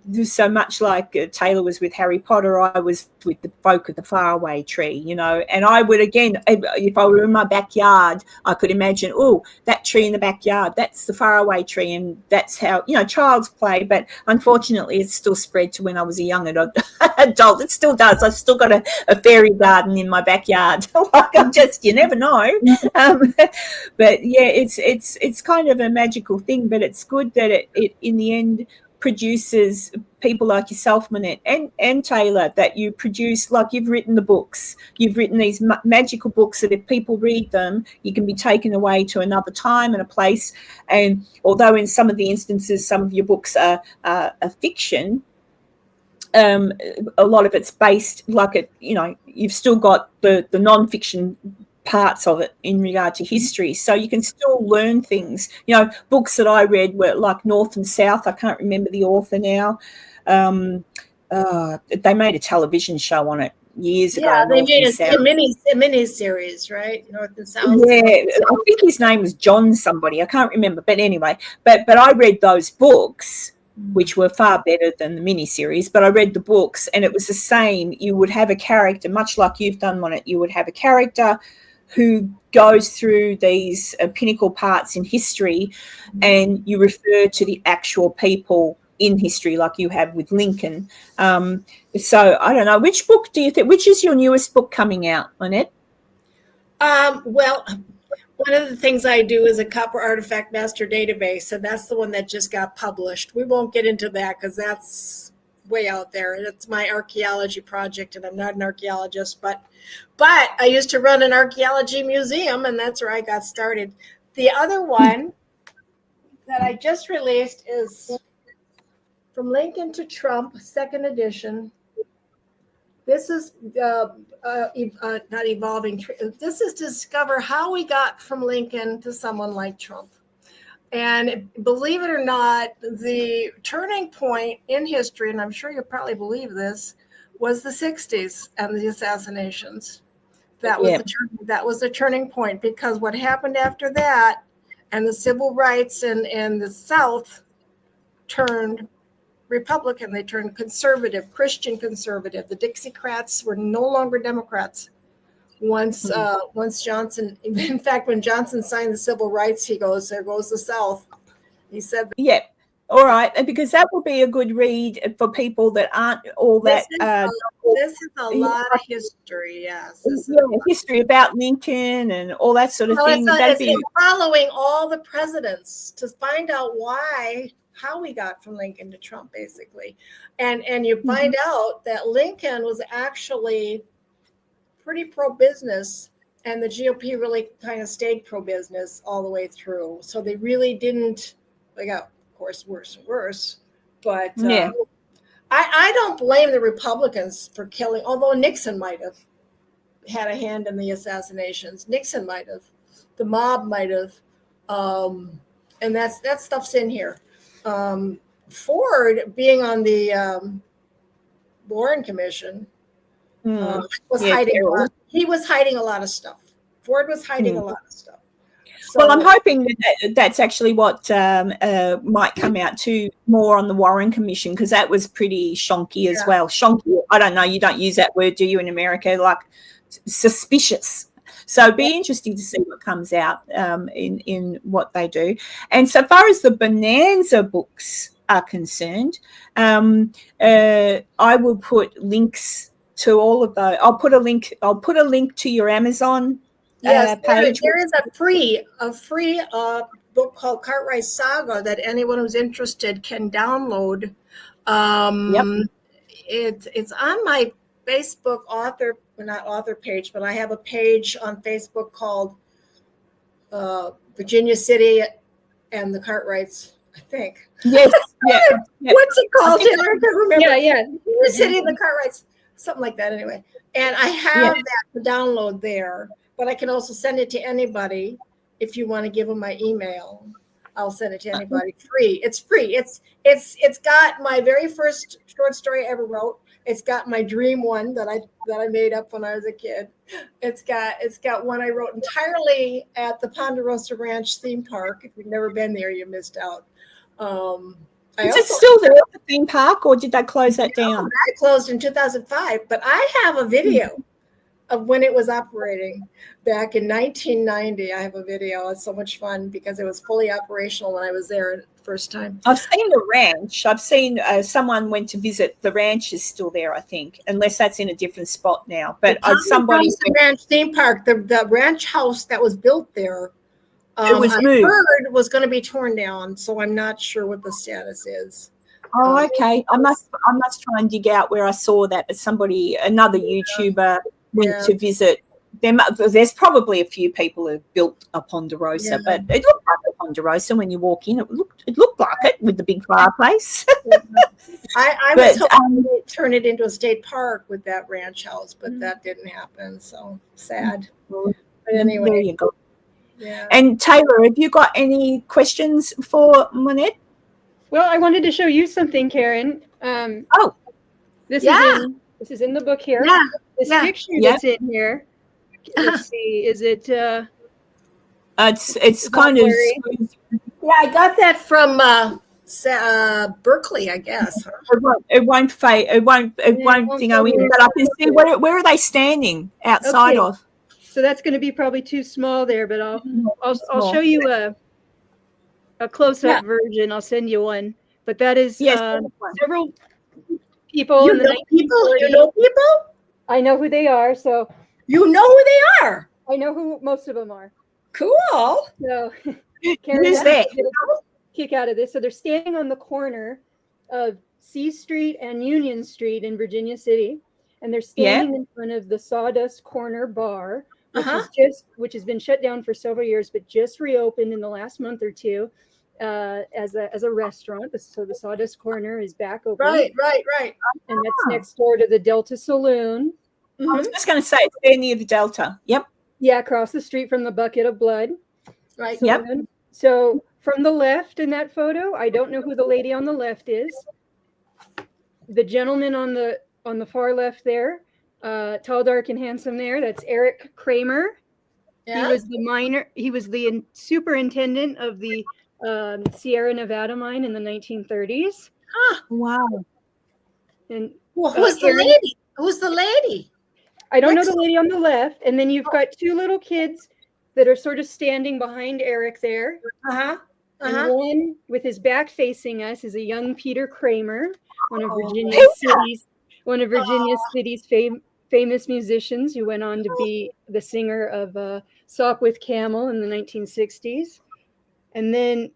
there's so much like Taylor was with Harry Potter, I was with the folk of the Faraway Tree, and I would, again, if I were in my backyard, I could imagine, that tree in the backyard, that's the Faraway Tree, and that's how, child's play, but unfortunately it's still spread to when I was a young adult. It still does. I've still got a fairy garden in my backyard. You never know. But yeah, it's kind of a magical thing, but it's good that it in the end produces people like yourself, Monette, and Taylor, that you produce, like you've written the books. You've written these magical books that if people read them, you can be taken away to another time and a place. And although in some of the instances, some of your books are fiction, a lot of it's based, you've still got the non-fiction parts of it in regard to history. So you can still learn things. You know, books that I read were like North and South. I can't remember the author now. They made a television show on it years ago. Yeah, they North made and South. a mini series, right? North and South. Yeah, I think his name was John somebody. I can't remember. But anyway, but I read those books, which were far better than the miniseries, but I read the books and it was the same. You would have a character, much like you've done on it. You would have a character who goes through these pinnacle parts in history, and you refer to the actual people in history, like you have with Lincoln. So I don't know, which book do you think, which is your newest book coming out, Monette? Well, one of the things I do is a copper artifact master database, and that's the one that just got published. We won't get into that because that's way out there. It's my archaeology project, and I'm not an archaeologist, but I used to run an archaeology museum, and that's where I got started. The other one that I just released is From Lincoln to Trump, second edition. This is not evolving. This is to discover how we got from Lincoln to someone like Trump. And believe it or not, the turning point in history, and I'm sure you probably believe this, was the 60s and the assassinations. That was the turning point, because what happened after that and the civil rights in the South turned Republican. They turned conservative, Christian conservative. The Dixiecrats were no longer Democrats. Once Johnson, in fact, when Johnson signed the Civil Rights, he goes, "There goes the South." He said, "Yeah, all right," because that will be a good read for people that aren't all that. This is a lot of history, yes. History about Lincoln and all that sort of thing. It's following all the presidents to find out how we got from Lincoln to Trump, basically. And you find out that Lincoln was actually pretty pro-business, and the GOP really kind of stayed pro-business all the way through. So they really didn't, they got, of course, worse and worse. But I don't blame the Republicans for killing, although Nixon might have had a hand in the assassinations. Nixon might have. The mob might have. And that stuff's in here. Ford, being on the Warren Commission, was hiding a lot. He was hiding a lot of stuff. Ford was hiding a lot of stuff. So, well, I'm hoping that's actually what might come out too, more on the Warren Commission, because that was pretty shonky as well. Shonky, I don't know, you don't use that word, do you, in America? Like suspicious. So it'd be interesting to see what comes out in what they do. And so far as the Bonanza books are concerned, I will put links to all of those. I'll put a link to your Amazon page. There is a free book called Cartwright's Saga that anyone who's interested can download. It's on my Facebook not author page, but I have a page on Facebook called Virginia City and the Cartwrights, I think. Yes. What's it called? I can't remember. Virginia City and the Cartwrights, something like that anyway. And I have that to download there, but I can also send it to anybody if you want to give them my email. I'll send it to anybody free. It's free. It's got my very first short story I ever wrote. It's got my dream one that I made up when I was a kid. It's got one I wrote entirely at the Ponderosa Ranch theme park. If you've never been there, you missed out. Is it still there at the theme park, or did they close that down? It closed in 2005, but I have a video of when it was operating back in 1990. I have a video. It's so much fun because it was fully operational when I was there the first time. I've seen the ranch. I've seen someone went to visit. The ranch is still there, I think, unless that's in a different spot now. But somebody the ranch theme park, the ranch house that was built there, it was moved. I heard was going to be torn down, so I'm not sure what the status is. Oh, okay. I must try and dig out where I saw that. But another YouTuber went to visit. There's probably a few people who built a Ponderosa, but it looked like a Ponderosa when you walk in. It looked like it with the big fireplace. I was hoping to turn it into a state park with that ranch house, but that didn't happen. So sad. But anyway. There you go. Yeah. And Taylor, have you got any questions for Monette? Well, I wanted to show you something, Karen. This is in the book here. Yeah. This picture that's in here. Let's see. Is it? It's kind of. Yeah, I got that from Berkeley, I guess. It won't fade. It won't go in. But I can see where are they standing outside of. So that's going to be probably too small there, but I'll show you a close-up version. I'll send you one. But that is several people. You know people? I know who they are. So you know who they are? I know who most of them are. Cool. So Karen, who's that? Kick out of this. So they're standing on the corner of C Street and Union Street in Virginia City, and they're standing in front of the Sawdust Corner Bar, which has been shut down for several years, but just reopened in the last month or two as a restaurant. So the Sawdust Corner is back open. Right. And that's next door to the Delta Saloon. I was just going to say, it's there near the Delta. Yep. Yeah, across the street from the Bucket of Blood. Right. Saloon. Yep. So from the left in that photo, I don't know who the lady on the left is. The gentleman on the far left there, tall, dark, and handsome there, that's Eric Kramer. Yeah. He was the superintendent of the Sierra Nevada mine in the 1930s. Huh. Wow. And who's the lady? Who's the lady? I don't know the lady on the left. And then you've got two little kids that are sort of standing behind Eric there. And one with his back facing us is a young Peter Kramer, one of Virginia City's famous musicians who went on to be the singer of Sock with Camel in the 1960s. And then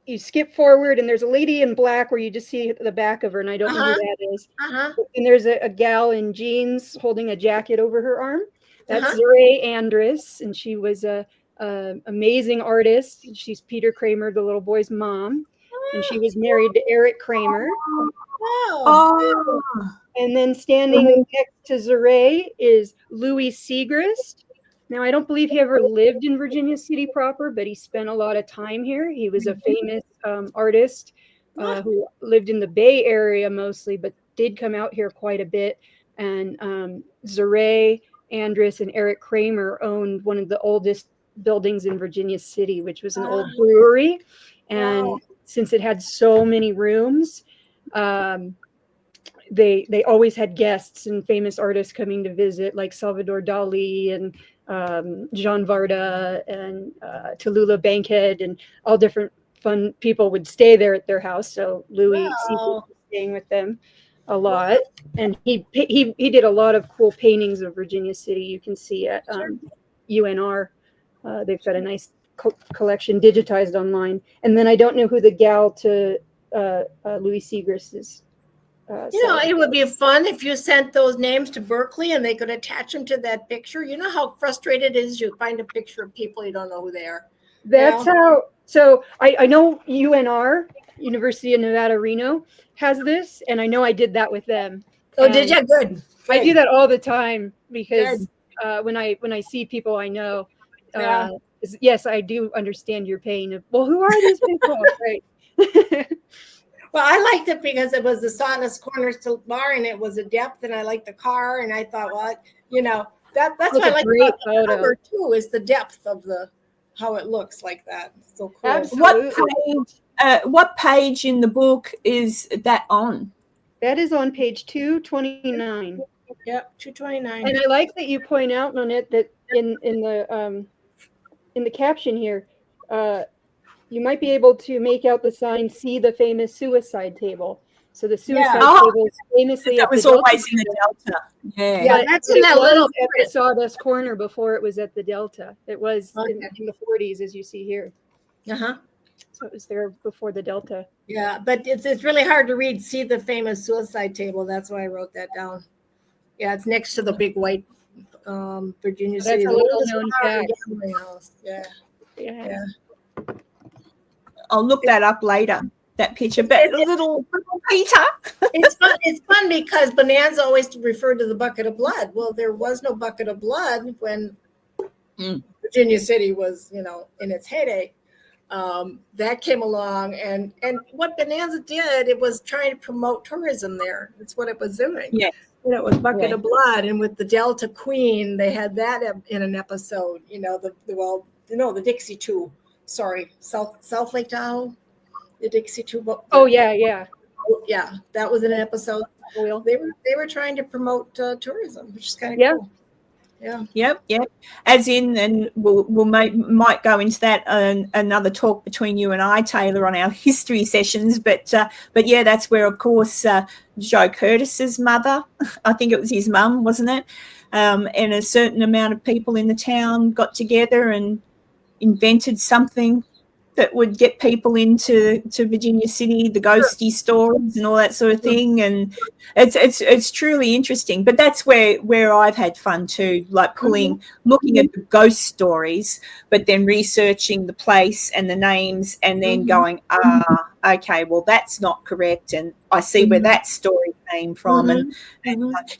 you skip forward, and there's a lady in black where you just see the back of her, and I don't know who that is. And there's a gal in jeans holding a jacket over her arm. That's Zure Andrus, and she was a amazing artist. She's Peter Kramer, the little boy's mom, and she was married to Eric Kramer. And then standing next to Zure is Louis Siegrist. Now, I don't believe he ever lived in Virginia City proper, but he spent a lot of time here. He was a famous artist who lived in the Bay Area mostly, but did come out here quite a bit. And Zure Andrus and Eric Kramer owned one of the oldest buildings in Virginia City, which was an old brewery. And since it had so many rooms, they always had guests and famous artists coming to visit, like Salvador Dali and Jean Varda and Tallulah Bankhead, and all different fun people would stay there at their house. So Louis was staying with them a lot, and he did a lot of cool paintings of Virginia City. You can see at UNR. They've got a nice collection digitized online. And then I don't know who the gal to Louis Siegrist is. It would be fun if you sent those names to Berkeley and they could attach them to that picture. You know how frustrated it is you find a picture of people you don't know who they are. That's how. So I know UNR, University of Nevada, Reno, has this, and I know I did that with them. Oh, did you? Good. I do that all the time because when I see people I know, yes, I do understand your pain of, well, who are these people? Right. Well, I liked it because it was the Sawdust Corners to bar, and it was a depth, and I liked the car, and I thought, well, that's what I like about the cover too, is the depth of how it looks like that. It's so cool. Absolutely. What page in the book is that on? That is on page 229. Yep, 229. And I like that you point out, Monette, that in the caption here, you might be able to make out the sign, "See the famous suicide table." So the suicide table is famously that was always in the Delta. Yeah, that's in that little at the Sawdust Corner before it was at the Delta. It was in the 40s, as you see here. So it was there before the Delta. Yeah, but it's really hard to read. See the famous suicide table. That's why I wrote that down. Yeah, it's next to the big white Virginia City. That's a little known fact. Yeah. I'll look that up later. That picture, but little Peter. It's fun because Bonanza always referred to the bucket of blood. Well, there was no bucket of blood when Virginia City was, in its heyday. That came along, and what Bonanza did, it was trying to promote tourism there. That's what it was doing. Yeah. It was Bucket of Blood, and with the Delta Queen, they had that in an episode. The Dixie Two. Sorry, South Lake Tahoe, the Dixie Two. Oh yeah, that was in an episode. Oil. They were trying to promote tourism, which is kind of cool. Yeah. Yep. As in, and we'll might go into that another talk between you and I, Taylor, on our history sessions. But yeah, that's where, of course, Joe Curtis's mother, I think it was his mum, wasn't it? And a certain amount of people in the town got together and invented something that would get people into Virginia City, the ghosty stories and all that sort of thing. And it's truly interesting. But that's where I've had fun too, like looking at the ghost stories, but then researching the place and the names, and then going, okay, well, that's not correct, and I see where that story came from. And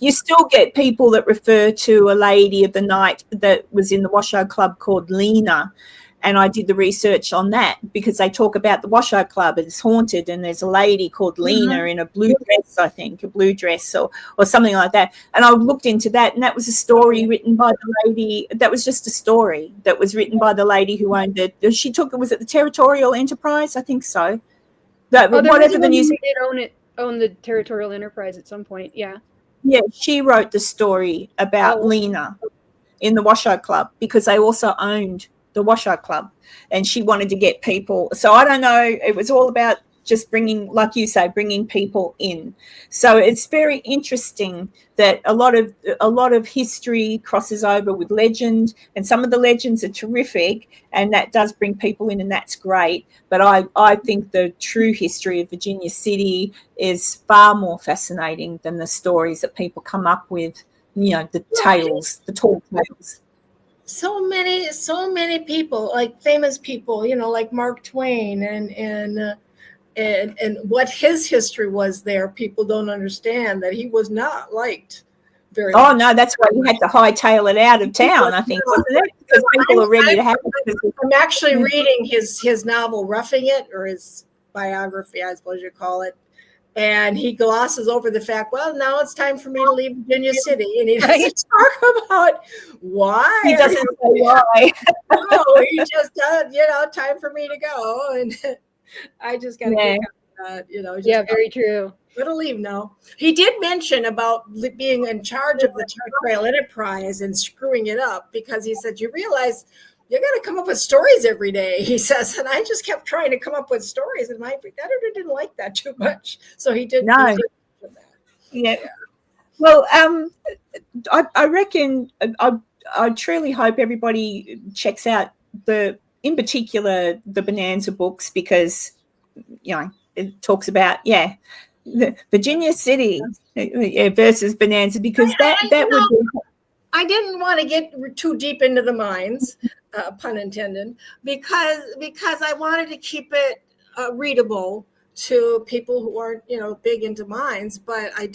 you still get people that refer to a lady of the night that was in the Washoe Club called Lena. And I did the research on that because they talk about the Washoe Club. It's haunted, and there's a lady called Lena in a blue dress, I think, a blue dress or something like that. And I looked into that, and that was a story written by the lady. That was just a story that was written by the lady who owned it. Was it the Territorial Enterprise? I think so. Whatever the news. Did own the Territorial Enterprise at some point, yeah. Yeah, she wrote the story about Lena in the Washoe Club because they also owned the Washoe Club, and she wanted to get people. So I don't know, it was all about just bringing, like you say, bringing people in. So it's very interesting that a lot of history crosses over with legend, and some of the legends are terrific, and that does bring people in, and that's great. But I think the true history of Virginia City is far more fascinating than the stories that people come up with, the tales, the tall tales. So many people, like famous people, like Mark Twain, and what his history was there. People don't understand that he was not liked very much. No, that's why you had to hightail it out of town, I think, wasn't it? Because people are ready to have it. I'm actually reading his novel Roughing It, or his biography, I suppose you call it. And he glosses over the fact, well, now it's time for me to leave Virginia City. And he doesn't talk about why. He doesn't say why. No, he just does, time for me to go. And I just got to get that, very true. Gonna leave now. He did mention about being in charge of the Trail Enterprise and screwing it up, because he said, you realize you got to come up with stories every day, he says. And I just kept trying to come up with stories, and my editor didn't like that too much. So he did. No. Yeah. Well, I reckon I truly hope everybody checks out in particular the Bonanza books, because it talks about the Virginia City versus Bonanza, because that would be. I didn't want to get too deep into the mines, pun intended, because I wanted to keep it readable to people who aren't, big into mines. But I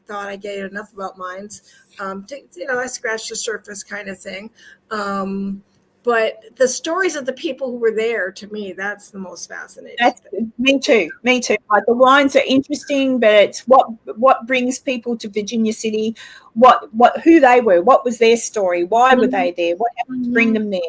thought I gave enough about mines. I scratched the surface kind of thing. But the stories of the people who were there, to me, that's the most fascinating. Me too. Like, the wines are interesting, but it's what brings people to Virginia City, who they were, what was their story, why were they there, what happened to bring them there,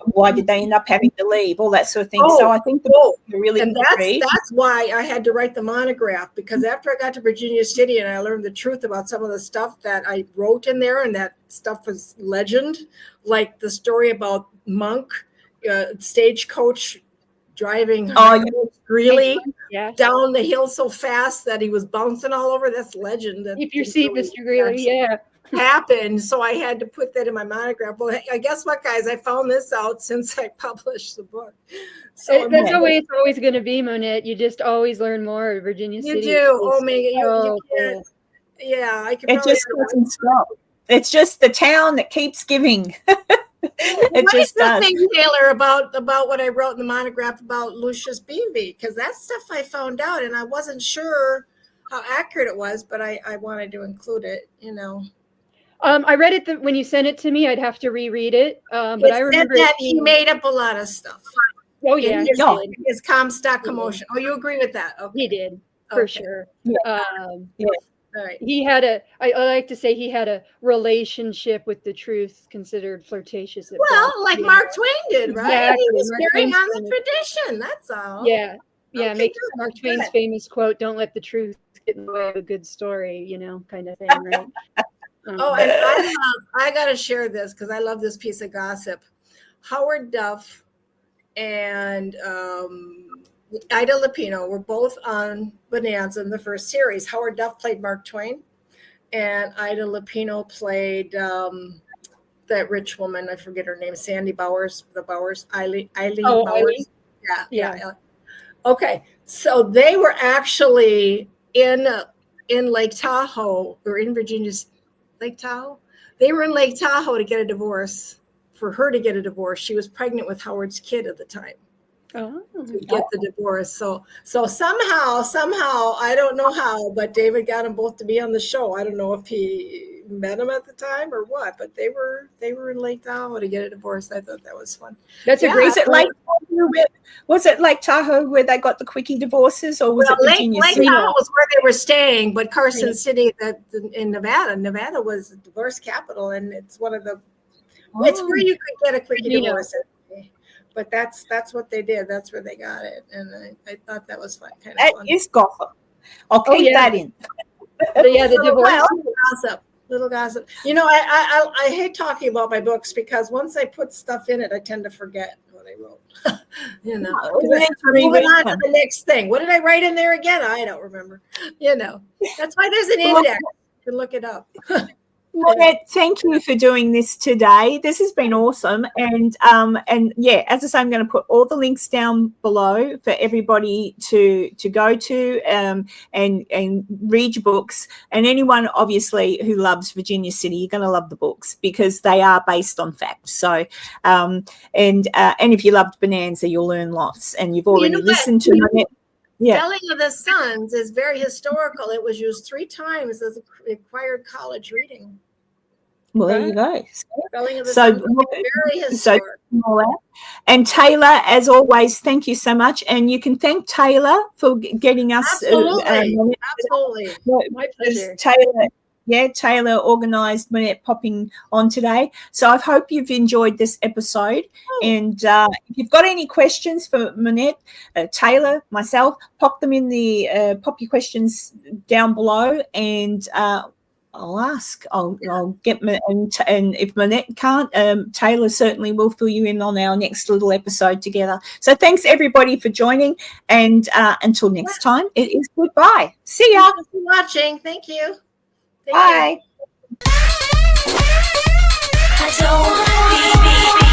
why did they end up having to leave, all that sort of thing. So I think the book is really and that's why I had to write the monograph, because after I got to Virginia City and I learned the truth about some of the stuff that I wrote in there, and that stuff was legend, like the story about Monk, stagecoach driving Greeley down the hill so fast that he was bouncing all over. That's legend. If you see Mr. Greeley, happened. So I had to put that in my monograph. Well, I guess what, guys, I found this out since I published the book. So that's the way it's always going to be, Monette. You just always learn more of Virginia City. You do. Oh, Megan, you can't. Yeah, I can. It just doesn't stop. It's just the town that keeps giving. It just does. Think, Taylor, about what I wrote in the monograph about Lucius Beebe, because that's stuff I found out, and I wasn't sure how accurate it was, but I wanted to include it. I read it when you sent it to me. I'd have to reread it. But I remember that he made up a lot of stuff. Oh yeah, his Comstock commotion. Oh, you agree with that? Okay. He did for sure. Yeah. Right. He had I like to say he had a relationship with the truth considered flirtatious. Well, like Mark Twain did, right? Exactly. He was Mark carrying Twain's on the tradition. That's all. Yeah. Okay, Makes Mark Twain's famous quote, "Don't let the truth get in the way of a good story," kind of thing, right? And I got to share this because I love this piece of gossip. Howard Duff and Ida Lupino were both on Bonanza in the first series. Howard Duff played Mark Twain, and Ida Lupino played that rich woman. I forget her name. Sandy Bowers. Eileen Bowers. Yeah. Okay, so they were actually in Lake Tahoe or in Virginia's Lake Tahoe. They were in Lake Tahoe to get a divorce. For her to get a divorce, she was pregnant with Howard's kid at the time. To get the divorce. So somehow, I don't know how, but David got them both to be on the show. I don't know if he met them at the time or what, but they were in Lake Tahoe to get a divorce. I thought that was fun. That's a great. Was it Lake Tahoe where they got the quickie divorces, or was it Virginia Lake City? Tahoe was where they were staying, but Carson City, in Nevada. Nevada was the divorce capital, and it's one of the. It's where you could get a quickie divorce. But that's what they did. That's where they got it, and I thought that was fun. That is gossip. I'll keep that in. The divorce. Little gossip. I hate talking about my books because once I put stuff in it, I tend to forget what I wrote. Moving on to the next thing. What did I write in there again? I don't remember. That's why there's an index. You can look it up. Monette, thank you for doing this today. This has been awesome. And yeah, as I say, I'm going to put all the links down below for everybody to go to and read your books. And anyone obviously who loves Virginia City, you're going to love the books because they are based on fact. So and if you loved Bonanza, you'll learn lots. And you've already listened to Monette. Yeah. Selling of the Sons is very historical. It was used 3 times as a required college reading. Well, there you go. Spelling of the Sons is very historical. And Taylor, as always, thank you so much. And you can thank Taylor for getting us. Absolutely. My pleasure. Taylor organised Monette popping on today. So I hope you've enjoyed this episode. And if you've got any questions for Monette, Taylor, myself, pop them in the pop your questions down below, and I'll ask. I'll get and if Monette can't, Taylor certainly will fill you in on our next little episode together. So thanks everybody for joining, and until next time, it is goodbye. See ya. Thanks for watching. Thank you. Bye. I don't wanna be